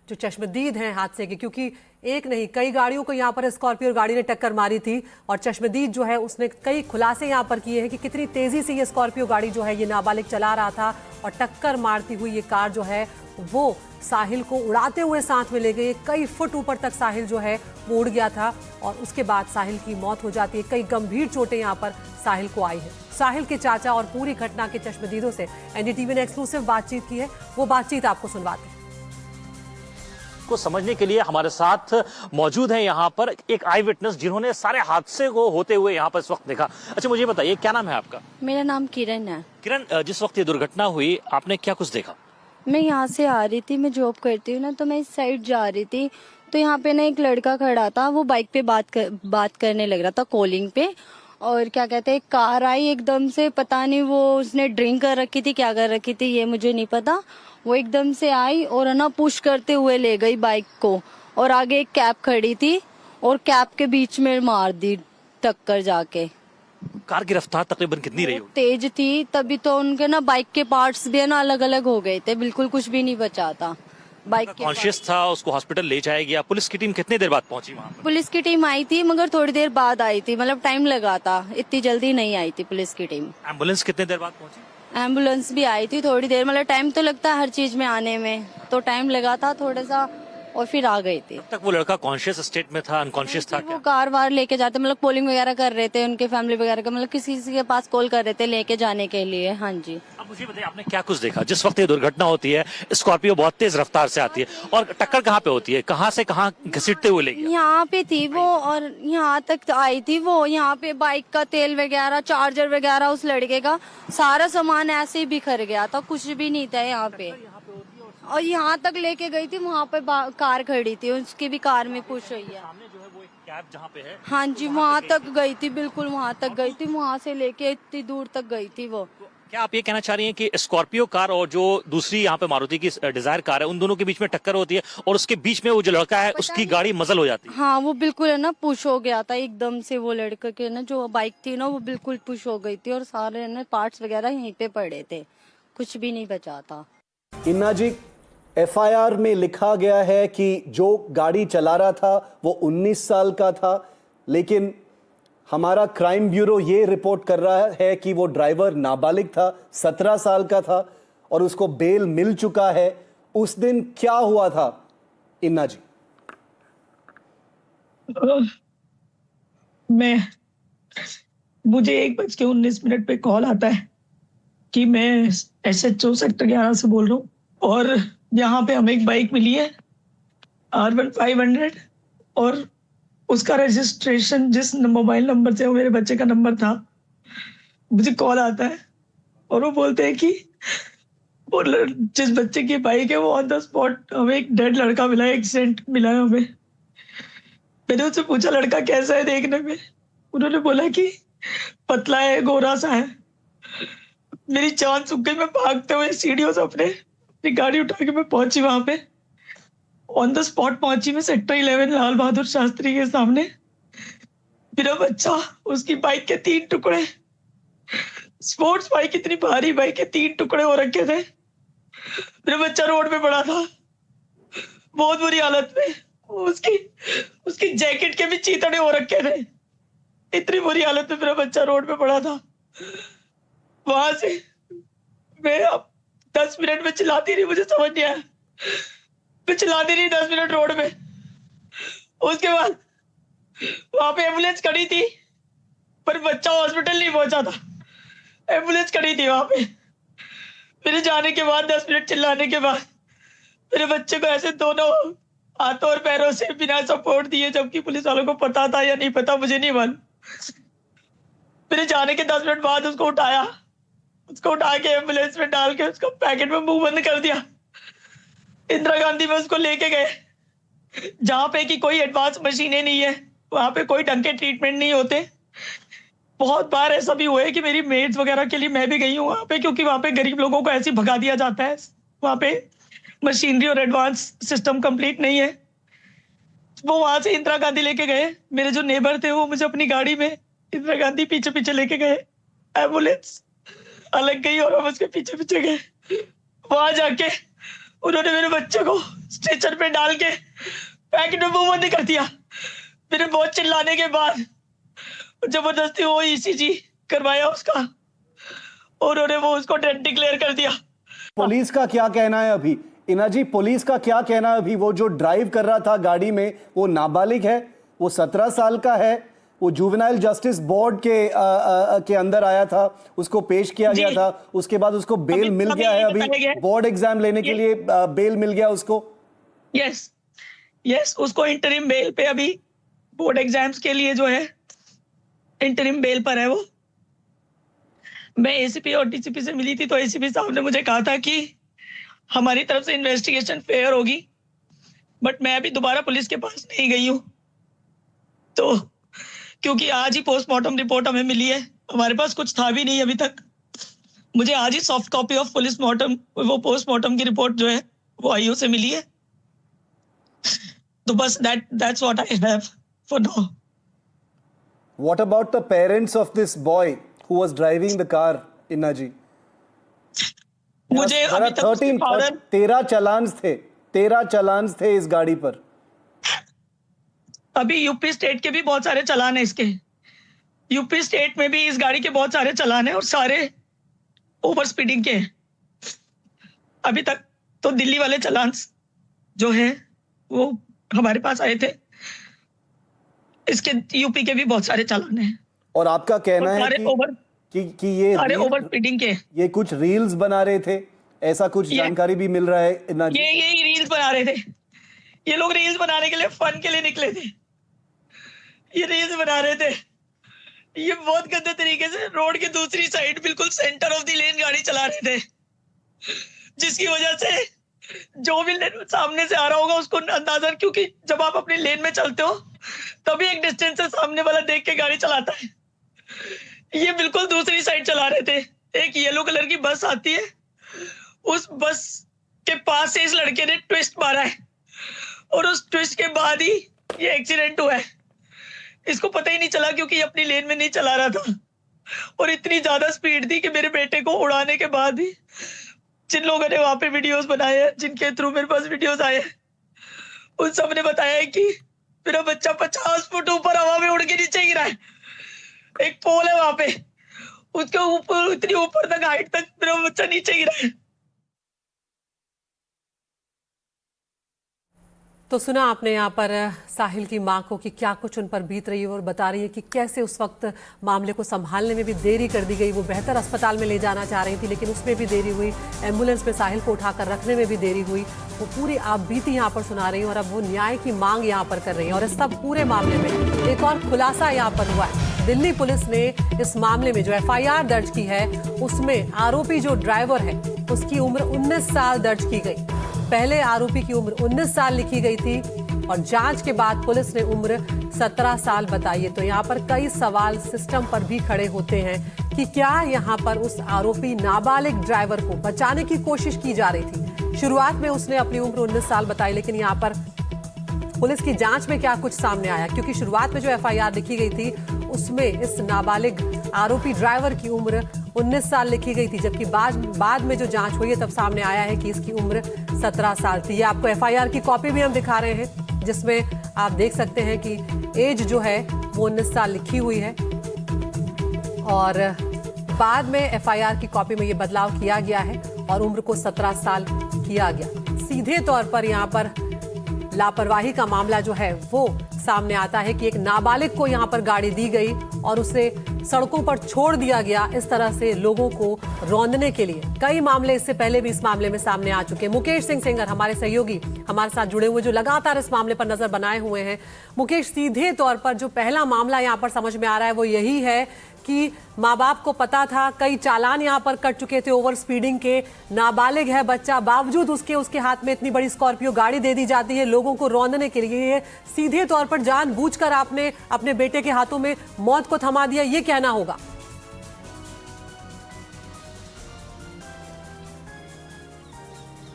जो चश्मदीद हैं हादसे के, क्योंकि एक नहीं कई गाड़ियों को यहाँ पर स्कॉर्पियो गाड़ी ने टक्कर मारी थी और चश्मदीद जो है उसने कई खुलासे यहाँ पर किए हैं कि कितनी तेजी से ये स्कॉर्पियो गाड़ी जो है ये नाबालिग चला रहा था और टक्कर मारती हुई ये कार जो है वो साहिल को उड़ाते हुए साथ में ले गई। कई फुट ऊपर तक साहिल जो है वो उड़ गया था और उसके बाद साहिल की मौत हो जाती है। कई गंभीर चोटें यहाँ पर साहिल को आई है। साहिल के चाचा और पूरी घटना के चश्मदीदों से एनडीटीवी ने एक्सक्लूसिव बातचीत की है, वो बातचीत आपको सुनवाते हैं। को समझने के लिए हमारे साथ मौजूद है यहाँ पर एक आई विटनेस जिन्होंने सारे हादसे को होते हुए यहाँ पर इस वक्त देखा। अच्छा, मुझे बताइए क्या नाम है आपका? मेरा नाम किरण है। किरण, जिस वक्त ये दुर्घटना हुई आपने क्या कुछ देखा? मैं यहाँ से आ रही थी, मैं जॉब करती हूँ ना, तो मैं इस साइड जा रही थी तो यहाँ पे ना एक लड़का खड़ा था, वो बाइक पे बात करने लग रहा था कॉलिंग पे। और क्या कहते हैं, कार आई एकदम से, पता नहीं वो उसने ड्रिंक कर रखी थी क्या कर रखी थी ये मुझे नहीं पता। वो एकदम से आई और ना पुश करते हुए ले गई बाइक को और आगे एक कैब खड़ी थी और कैब के बीच में मार दी टक्कर जाके। कार की रफ्तार तकरीबन कितनी रही होगी? तेज थी, तभी तो उनके ना बाइक के पार्ट्स भी है ना अलग अलग हो गए थे, बिल्कुल कुछ भी नहीं बचा था बाइक के। कॉन्शियस था, उसको हॉस्पिटल ले जाया गया। पुलिस की टीम कितनी देर बाद पहुंची वहां पर? पुलिस की टीम आई थी मगर थोड़ी देर बाद आई थी, मतलब टाइम लगा था, इतनी जल्दी नहीं आई थी पुलिस की टीम। एम्बुलेंस कितने देर बाद पहुंची? एम्बुलेंस भी आई थी थोड़ी देर, मतलब टाइम तो लगता है हर चीज में आने में, तो टाइम लगा था थोड़ा सा और फिर आ गई थी। तब तक वो लड़का कॉन्शियस स्टेट में था, अनकॉन्शियस था? वो कार वार लेके जाते, मतलब कॉलिंग वगैरह कर रहे थे उनके फैमिली वगैरह का, मतलब किसी के पास कॉल कर रहे थे लेके जाने के लिए। हाँ जी। अब मुझे बताइए आपने क्या कुछ देखा जिस वक्त ये दुर्घटना होती है? स्कॉर्पियो बहुत तेज रफ्तार से आती है और टक्कर कहाँ पे होती है, कहाँ से कहाँ घसीटते हुए ले गया? यहाँ पे थी वो और यहाँ तक आई थी वो। यहाँ पे बाइक का तेल वगैरह, चार्जर वगैरह, उस लड़के का सारा सामान ऐसे ही बिखर गया था, कुछ भी नहीं था यहाँ पे। और यहाँ तक लेके गई थी, वहाँ पे कार खड़ी थी, उसकी भी कार में पुश हुई है। सामने जो है वो एक कैब जहाँ पे है, हाँ जी, वहाँ तक गई थी, बिल्कुल वहाँ तक गई थी, वहाँ से लेके इतनी दूर तक गई थी वो। क्या आप ये कहना चाह रही हैं कि स्कॉर्पियो कार और जो दूसरी यहाँ पे मारुति की डिजायर कार है उन दोनों के बीच में टक्कर होती है और उसके बीच में वो जो लड़का है उसकी गाड़ी मजल हो जाती है? हाँ, वो बिल्कुल है ना पुश हो गया था एकदम से, वो लड़के के ना जो बाइक थी ना वो बिल्कुल पुश हो गई थी और सारे ना पार्ट्स वगैरह यहीं पे पड़े थे, कुछ भी नहीं बचा था। इन्ना जी, एफआईआर में लिखा गया है कि जो गाड़ी चला रहा था वो 19 साल का था, लेकिन हमारा क्राइम ब्यूरो ये रिपोर्ट कर रहा है कि वो ड्राइवर नाबालिग था, 17 साल का था और उसको बेल मिल चुका है। उस दिन क्या हुआ था इन्ना जी? मुझे 1:19 पे कॉल आता है कि मैं SHO सेक्टर 11 से बोल रहा हूँ और यहाँ पे हमें एक बाइक मिली है R1 500 और उसका रजिस्ट्रेशन जिस मोबाइल नंबर से वो मेरे बच्चे का नंबर था। मुझे कॉल आता है और वो बोलते हैं कि वो जिस बच्चे की बाइक है वो ऑन द स्पॉट हमें एक डेड लड़का मिला है, एक्सीडेंट मिला है हमें। मैंने उससे पूछा लड़का कैसा है देखने में, उन्होंने बोला कि पतला है, गोरा सा है। मेरी जान सूख गई, मैं भागते हुए सीढ़ियों से अपनी गाड़ी उठा के मैं पहुंची वहां पे, ऑन द स्पॉट पहुंची मैं सेक्टर 11 लाल बहादुर शास्त्री के सामने। मेरा बच्चा, उसकी बाइक के 3 टुकड़े, स्पोर्ट्स बाइक, इतनी भारी बाइक के 3 टुकड़े हो रखे थे। मेरा बच्चा रोड पे पड़ा था बहुत बुरी हालत में, उसकी जैकेट के भी चीतड़े हो रखे थे, इतनी बुरी हालत में मेरा बच्चा रोड पे पड़ा था। वहां से मैं अब 10 मिनट में चिल्लाती रही, मुझे समझ नहीं आया, मैं चिल्लाती रही 10 मिनट रोड में। उसके बाद वहां पे एम्बुलेंस खड़ी थी पर बच्चा हॉस्पिटल नहीं पहुंचा था, एम्बुलेंस खड़ी थी वहां पे। मेरे जाने के बाद 10 मिनट चिल्लाने के बाद मेरे बच्चे को ऐसे दोनों हाथों और पैरों से बिना सपोर्ट दिए, जबकि पुलिस वालों को पता था या नहीं पता मुझे नहीं मालूम। मेरे जाने के 10 मिनट बाद उसको उठा के एम्बुलेंस में डाल के उसको पैकेट में मुंह बंद कर दिया। इंदिरा गांधी में उसको लेके गए, जहां पे कि कोई एडवांस मशीनें नहीं है, वहां पे कोई ढंग के ट्रीटमेंट नहीं होते। बहुत बार ऐसा भी हुआ है कि मेरी मेड्स वगैरह के लिए मैं भी गई हूँ वहां पे, क्योंकि वहां पे गरीब लोगों को ऐसे भगा दिया जाता है, वहां पे मशीनरी और एडवांस सिस्टम कंप्लीट नहीं है। वो वहां से इंदिरा गांधी लेके गए, मेरे जो नेबर थे वो मुझे अपनी गाड़ी में इंदिरा गांधी पीछे पीछे लेके गए, एम्बुलेंस अलग गई और हम उसके पीछे पीछे गए। वहां जाके उन्होंने मेरे बच्चे को स्ट्रेचर पे डाल के पैकेट में मुंह बंद कर दिया। मेरे बहुत चिल्लाने के बाद जबरदस्ती वो ईसीजी करवाया उसका और उन्होंने वो उसको डेड डिक्लेयर कर दिया। पुलिस का क्या कहना है अभी? इना जी, पुलिस का क्या कहना है अभी? वो जो ड्राइव कर रहा था गाड़ी में वो नाबालिग है, वो 17 साल का है, वो जुवेनाइल जस्टिस बोर्ड के अंदर आया था, उसको पेश किया गया था, उसके बाद उसको बेल मिल गया है। अभी बोर्ड एग्जाम लेने के लिए बेल मिल गया उसको। यस, उसको इंटरिम बेल पे अभी बोर्ड एग्जाम्स के लिए जो है इंटरिम बेल पर है वो। मैं एसीपी और डीसीपी से मिली थी तो एसीपी साहब ने मुझे कहा था कि हमारी तरफ से इन्वेस्टिगेशन फेयर होगी, बट मैं अभी दोबारा पुलिस के पास नहीं गई हूँ तो क्योंकि आज ही पोस्टमार्टम रिपोर्ट हमें मिली है, हमारे पास कुछ था भी नहीं अभी तक। मुझे आज ही soft copy of police mortem वो पोस्टमार्टम की रिपोर्ट जो है वो आईओ से मिली है। तो बस that's what I have for now. What about the parents of this boy who was driving the car, Inna जी? मुझे अभी तक उसके father 13 चालान थे इस गाड़ी पर। अभी यूपी स्टेट के भी बहुत सारे चालान है इसके। यूपी स्टेट में भी इस गाड़ी के बहुत सारे चालान है और सारे ओवर स्पीडिंग के हैं। अभी तक तो दिल्ली वाले चालान जो है वो हमारे पास आए थे, इसके यूपी के भी बहुत सारे चालान हैं। और आपका कहना है कि ये ओवर स्पीडिंग के ये कुछ रील्स बना रहे थे, ऐसा कुछ जानकारी भी मिल रहा है इन्ना जी? ये रील्स बना रहे थे, ये लोग रील्स बनाने के लिए फन के लिए निकले थे। ये रील्स बना रहे थे, ये बहुत गंदे तरीके से रोड के दूसरी साइड बिल्कुल सेंटर ऑफ द लेन गाड़ी चला रहे थे, जिसकी वजह से जो भी सामने से आ रहा होगा उसको अंदाजा, क्योंकि जब आप अपनी लेन में चलते हो तभी एक डिस्टेंस से सामने वाला देख के गाड़ी चलाता है। ये बिल्कुल दूसरी साइड चला रहे थे। एक येलो कलर की बस आती है, उस बस के पास से इस लड़के ने ट्विस्ट मारा है और उस ट्विस्ट के बाद ही ये एक्सीडेंट हुआ है। इसको पता ही नहीं चला क्योंकि अपनी लेन में नहीं चला रहा था और इतनी ज्यादा स्पीड थी कि मेरे बेटे को उड़ाने के बाद भी जिन लोगों ने वहां पे वीडियोस बनाए हैं, जिनके थ्रू मेरे पास वीडियोस आए हैं, उन सब ने बताया है कि मेरा बच्चा 50 फुट ऊपर हवा में उड़ के नीचे गिरा है। एक पोल है वहां पे, उसके ऊपर इतनी ऊपर तक हाइट तक मेरा बच्चा नीचे गिरा है। तो सुना आपने यहाँ पर साहिल की मां को कि क्या कुछ उन पर बीत रही है और बता रही है कि कैसे उस वक्त मामले को संभालने में भी देरी कर दी गई। वो बेहतर अस्पताल में ले जाना चाह रही थी लेकिन उसमें भी देरी हुई, एम्बुलेंस में साहिल को उठाकर रखने में भी देरी हुई। वो पूरी आप बीती यहाँ पर सुना रही हैं और अब वो न्याय की मांग यहाँ पर कर रही हैं। और इस सब पूरे मामले में एक और खुलासा यहाँ पर हुआ है। दिल्ली पुलिस ने इस मामले में जो FIR दर्ज की है उसमें आरोपी जो ड्राइवर है उसकी उम्र 19 साल दर्ज की गई। पहले आरोपी की उम्र 19 साल लिखी गई थी और जांच के बाद पुलिस ने उम्र 17 साल बताई है। तो यहाँ पर कई सवाल सिस्टम पर भी खड़े होते हैं कि क्या यहाँ पर उस आरोपी नाबालिग ड्राइवर को बचाने की कोशिश की जा रही थी। शुरुआत में उसने अपनी उम्र 19 साल बताई लेकिन यहाँ पर पुलिस की जांच में क्या कुछ सामने आया, क्योंकि शुरुआत में जो FIR लिखी गई थी उसमें इस नाबालिग आरोपी ड्राइवर की उम्र 19 साल लिखी गई थी, जबकि बाद में जो जांच हुई है तब सामने आया है कि इसकी उम्र 17 साल थी। ये आपको FIR की कॉपी भी हम दिखा रहे हैं जिसमें आप देख सकते हैं कि एज जो है वो 19 साल लिखी हुई है और बाद में FIR की कॉपी में ये बदलाव किया गया है और उम्र को 17 साल किया गया। सीधे तौर पर यहाँ पर लापरवाही का मामला जो है वो सामने आता है कि एक नाबालिग को यहाँ पर गाड़ी दी गई और उसे सड़कों पर छोड़ दिया गया इस तरह से लोगों को रौंदने के लिए। कई मामले इससे पहले भी इस मामले में सामने आ चुके हैं। मुकेश सिंह सेंगर हमारे सहयोगी हमारे साथ जुड़े हुए जो लगातार इस मामले पर नजर बनाए हुए हैं। मुकेश, सीधे तौर पर जो पहला मामला यहाँ पर समझ में आ रहा है वो यही है कि माँ बाप को पता था, कई चालान यहाँ पर कट चुके थे ओवर स्पीडिंग के, नाबालिग है बच्चा, बावजूद उसके हाथ में इतनी बड़ी स्कॉर्पियो गाड़ी दे दी जाती है लोगों को रौंदने के लिए। ये सीधे तौर पर जानबूझकर आपने अपने बेटे के हाथों में मौत को थमा दिया, ये कहना होगा।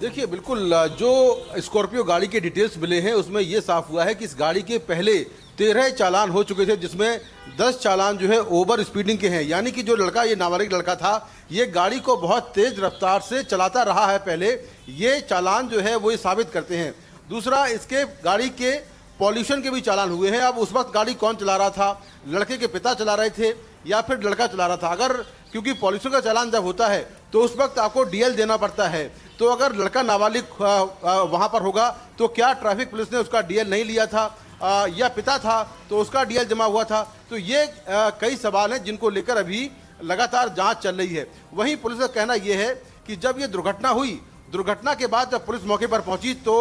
देखिए, बिल्कुल जो स्कॉर्पियो गाड़ी के डिटेल्स मिले हैं उसमें यह साफ हुआ है कि इस गाड़ी के पहले 13 चालान हो चुके थे, जिसमें 10 चालान जो है ओवर स्पीडिंग के हैं। यानी कि जो लड़का, ये नाबालिग लड़का था, ये गाड़ी को बहुत तेज रफ्तार से चलाता रहा है पहले। ये चालान जो है वो ये साबित करते हैं। दूसरा, इसके गाड़ी के पॉल्यूशन के भी चालान हुए हैं। अब उस वक्त गाड़ी कौन चला रहा था, लड़के के पिता चला रहे थे या फिर लड़का चला रहा था? अगर, क्योंकि पॉल्यूशन का चालान जब होता है तो उस वक्त आपको डीएल देना पड़ता है। तो अगर लड़का नाबालिग वहाँ पर होगा तो क्या ट्रैफिक पुलिस ने उसका डीएल नहीं लिया था, या पिता था तो उसका डीएल जमा हुआ था? तो ये कई सवाल हैं जिनको लेकर अभी लगातार जांच चल रही है। वहीं पुलिस का कहना यह है कि जब ये दुर्घटना हुई, दुर्घटना के बाद जब पुलिस मौके पर पहुंची तो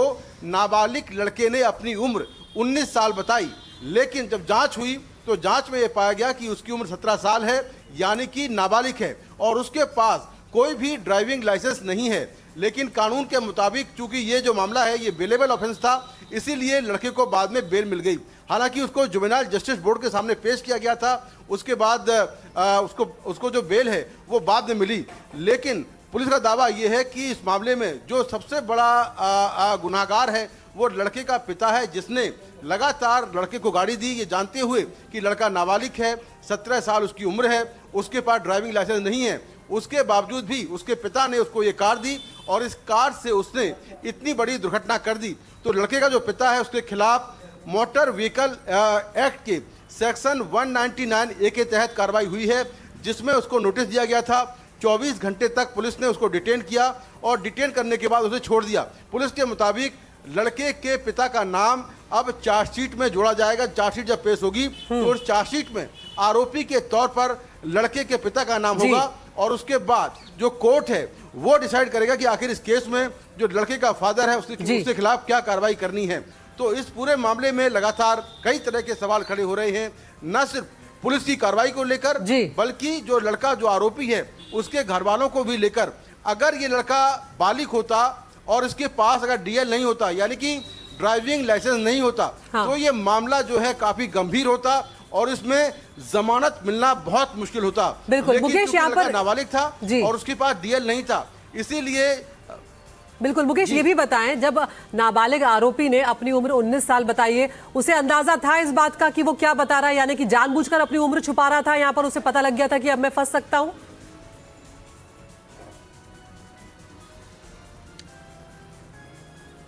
नाबालिग लड़के ने अपनी उम्र 19 साल बताई, लेकिन जब जांच हुई तो जांच में यह पाया गया कि उसकी उम्र 17 साल है, यानी कि नाबालिग है, और उसके पास कोई भी ड्राइविंग लाइसेंस नहीं है। लेकिन कानून के मुताबिक चूंकि ये जो मामला है ये बेलेबल ऑफेंस था, इसीलिए लड़के को बाद में बेल मिल गई। हालांकि उसको जुवेनाइल जस्टिस बोर्ड के सामने पेश किया गया था, उसके बाद उसको जो बेल है वो बाद में मिली। लेकिन पुलिस का दावा यह है कि इस मामले में जो सबसे बड़ा गुनाहगार है वो लड़के का पिता है, जिसने लगातार लड़के को गाड़ी दी, ये जानते हुए कि लड़का नाबालिग है, 17 साल उसकी उम्र है, उसके पास ड्राइविंग लाइसेंस नहीं है। उसके बावजूद भी उसके पिता ने उसको ये कार दी और इस कार से उसने इतनी बड़ी दुर्घटना कर दी। तो लड़के का जो पिता है उसके खिलाफ मोटर व्हीकल एक्ट के सेक्शन 199A के तहत कार्रवाई हुई है, जिसमें उसको नोटिस दिया गया था। 24 घंटे तक पुलिस ने उसको डिटेन किया और डिटेन करने के बाद उसे छोड़ दिया। पुलिस के मुताबिक लड़के के पिता का नाम अब चार्जशीट में जोड़ा जाएगा। चार्जशीट जब पेश होगी तो उस चार्जशीट में आरोपी के तौर पर लड़के के पिता का नाम होगा, और उसके बाद जो कोर्ट है वो डिसाइड करेगा कि आखिर इस केस में जो लड़के का फादर है उसके खिलाफ क्या कार्रवाई करनी है। तो इस पूरे मामले में लगातार कई तरह के सवाल खड़े हो रहे हैं, न सिर्फ पुलिस की कार्रवाई को लेकर बल्कि जो लड़का, जो आरोपी है, उसके घर वालों को भी लेकर। अगर ये लड़का बालिग होता और इसके पास अगर डीएल नहीं होता, यानी कि ड्राइविंग लाइसेंस नहीं होता, तो ये मामला जो है काफी गंभीर होता और इसमें जमानत मिलना बहुत मुश्किल होता। बिल्कुल मुकेश, यहाँ पर नाबालिग था और उसके पास डीएल नहीं था, इसीलिए। बिल्कुल मुकेश, ये भी बताएं, जब नाबालिग आरोपी ने अपनी उम्र 19 साल बताई है, उसे अंदाजा था इस बात का कि वो क्या बता रहा है, यानी कि जानबूझकर अपनी उम्र छुपा रहा था? यहाँ पर उसे पता लग गया था कि अब मैं फंस सकता हूं?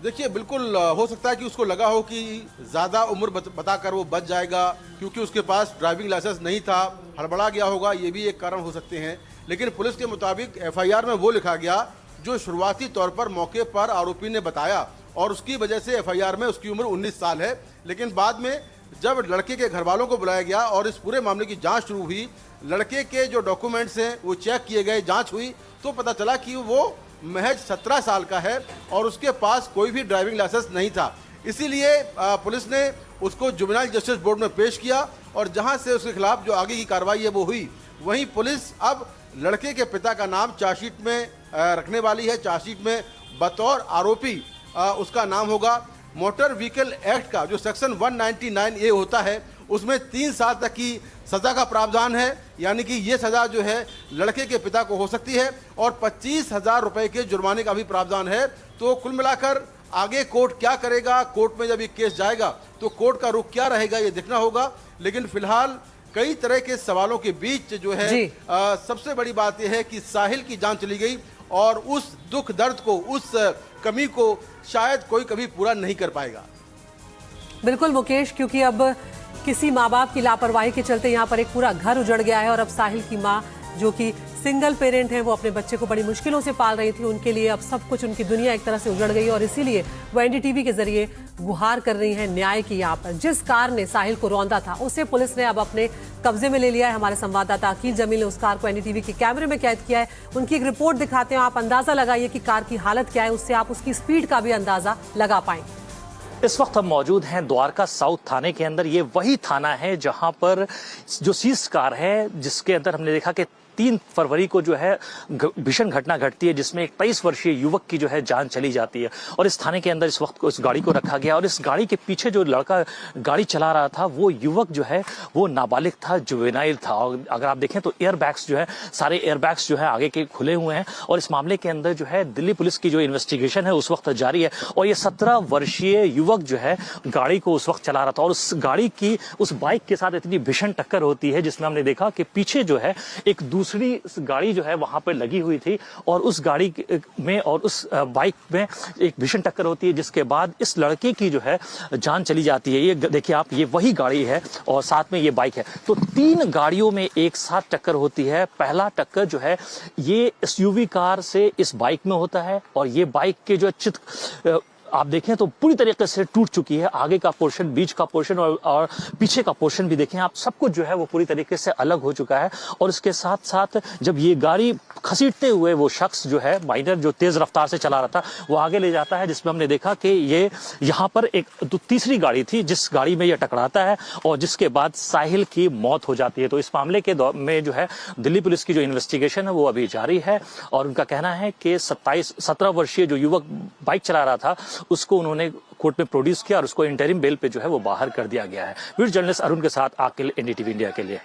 देखिए, बिल्कुल हो सकता है कि उसको लगा हो कि ज़्यादा उम्र बताकर वो बच जाएगा, क्योंकि उसके पास ड्राइविंग लाइसेंस नहीं था, हड़बड़ा गया होगा, ये भी एक कारण हो सकते हैं। लेकिन पुलिस के मुताबिक एफआईआर में वो लिखा गया जो शुरुआती तौर पर मौके पर आरोपी ने बताया, और उसकी वजह से एफआईआर में उसकी उम्र 19 साल है। लेकिन बाद में जब लड़के के घर वालों को बुलाया गया और इस पूरे मामले की जाँच शुरू हुई, लड़के के जो डॉक्यूमेंट्स हैं वो चेक किए गए, जाँच हुई, तो पता चला कि वो महज 17 साल का है और उसके पास कोई भी ड्राइविंग लाइसेंस नहीं था। इसीलिए पुलिस ने उसको जुवेनाइल जस्टिस बोर्ड में पेश किया और जहां से उसके खिलाफ जो आगे की कार्रवाई है वो हुई। वहीं पुलिस अब लड़के के पिता का नाम चार्जशीट में रखने वाली है। चार्जशीट में बतौर आरोपी उसका नाम होगा। मोटर व्हीकल एक्ट का जो सेक्शन 199A होता है उसमें 3 साल तक की सजा का प्रावधान है, यानी कि ये सजा जो है लड़के के पिता को हो सकती है, और 25,000 रुपए के जुर्माने का भी प्रावधान है। तो कुल मिलाकर आगे कोर्ट क्या करेगा, कोर्ट में जब ये केस जाएगा तो कोर्ट का रुख क्या रहेगा ये देखना होगा। लेकिन फिलहाल कई तरह के सवालों के बीच जो है सबसे बड़ी बात यह है कि साहिल की जान चली गई और उस दुख दर्द को, उस कमी को शायद कोई कभी पूरा नहीं कर पाएगा। बिल्कुल मुकेश, क्योंकि अब किसी माँ बाप की लापरवाही के चलते यहाँ पर एक पूरा घर उजड़ गया है और अब साहिल की माँ, जो कि सिंगल पेरेंट है, वो अपने बच्चे को बड़ी मुश्किलों से पाल रही थी, उनके लिए अब सब कुछ, उनकी दुनिया एक तरह से उजड़ गई और इसीलिए वो एनडीटीवी के जरिए गुहार कर रही हैं न्याय की। यहाँ पर जिस कार ने साहिल को रौंदा था उसे पुलिस ने अब अपने कब्जे में ले लिया है। हमारे संवाददाता अकील जमील ने उस कार को एनडीटीवी के कैमरे में कैद किया है। उनकी एक रिपोर्ट दिखाते हैं, आप अंदाजा लगाइए कि कार की हालत क्या है, उससे आप उसकी स्पीड का भी अंदाजा लगा पाएंगे। इस वक्त हम मौजूद हैं द्वारका साउथ थाने के अंदर। ये वही थाना है जहां पर जो सीज कार है जिसके अंदर हमने देखा कि 3 फरवरी को जो है भीषण घटना घटती है जिसमें एक 23 वर्षीय युवक की जो है जान चली जाती है। और इस थाने के अंदर इस वक्त उस गाड़ी को रखा गया और इस गाड़ी के पीछे जो लड़का गाड़ी चला रहा था वो युवक जो है वो नाबालिग था, जुवेनाइल था। और अगर आप देखें तो एयरबैग्स जो है, सारे एयरबैग्स जो है आगे के खुले हुए हैं और इस मामले के अंदर जो है दिल्ली पुलिस की जो इन्वेस्टिगेशन है उस वक्त जारी है। और ये 17 वर्षीय युवक जो है गाड़ी को उस वक्त चला रहा था और उस गाड़ी की उस बाइक के साथ इतनी भीषण टक्कर होती है जिसमें हमने देखा कि पीछे जो है एक दूसरी गाड़ी जो है वहां पर लगी हुई थी और उस गाड़ी में और उस बाइक में एक भीषण टक्कर होती है जिसके बाद इस लड़के की जो है जान चली जाती है। ये देखिए आप, ये वही गाड़ी है और साथ में ये बाइक है। तो 3 गाड़ियों में एक साथ टक्कर होती है। पहला टक्कर जो है ये एसयूवी कार से इस बाइक में होता है और ये बाइक के जो आप देखें तो पूरी तरीके से टूट चुकी है। आगे का पोर्शन, बीच का पोर्शन और पीछे का पोर्शन भी देखें आप, सब कुछ जो है वो पूरी तरीके से अलग हो चुका है। और इसके साथ साथ जब ये गाड़ी खसीटते हुए वो शख्स जो है माइनर जो तेज रफ्तार से चला रहा था वो आगे ले जाता है, जिसमें हमने देखा कि ये यहाँ पर एक तीसरी गाड़ी थी जिस गाड़ी में ये टकराता है और जिसके बाद साहिल की मौत हो जाती है। तो इस मामले के में जो है दिल्ली पुलिस की जो इन्वेस्टिगेशन है वो अभी जारी है और उनका कहना है कि 17 वर्षीय जो युवक बाइक चला रहा था उसको उन्होंने कोर्ट में प्रोड्यूस किया और उसको इंटरिम बेल पे जो है वो बाहर कर दिया गया है। वीडियो जर्नलिस्ट अरुण के साथ आकिल, एनडीटीवी इंडिया के लिए।